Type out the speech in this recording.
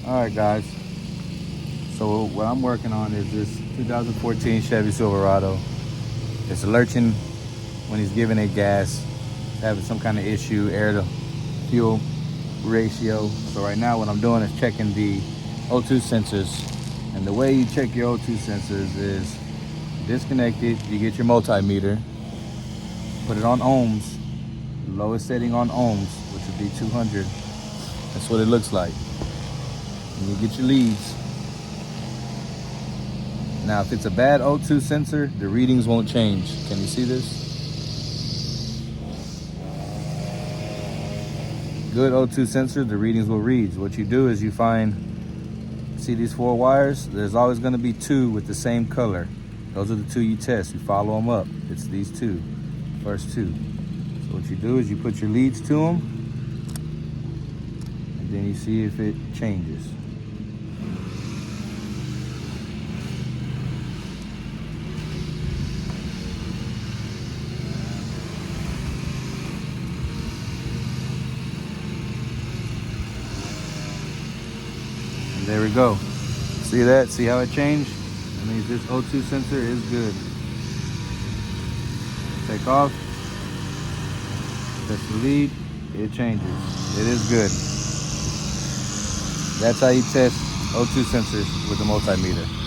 All right, guys. So what I'm working on is this 2014 Chevy Silverado. It's lurching when he's giving it gas, having some kind of issue, air to fuel ratio. So right now what I'm doing is checking the O2 sensors. And the way you check your O2 sensors is disconnect it, you get your multimeter, put it on ohms, lowest setting on ohms, which would be 200. That's what it looks like. And you get your leads. Now, if it's a bad O2 sensor, the readings won't change. Can you see this? Good O2 sensor, the readings will read. What you do is you see these 4 wires? There's always going to be 2 with the same color. Those are the 2 you test. You follow them up. It's these 2, first 2. So what you do is you put your leads to them, and then you see if it changes. And there we go. See that? See how it changed? That means this O2 sensor is good. Take off. Press the lead. It changes. It is good. That's how you test O2 sensors with the multimeter.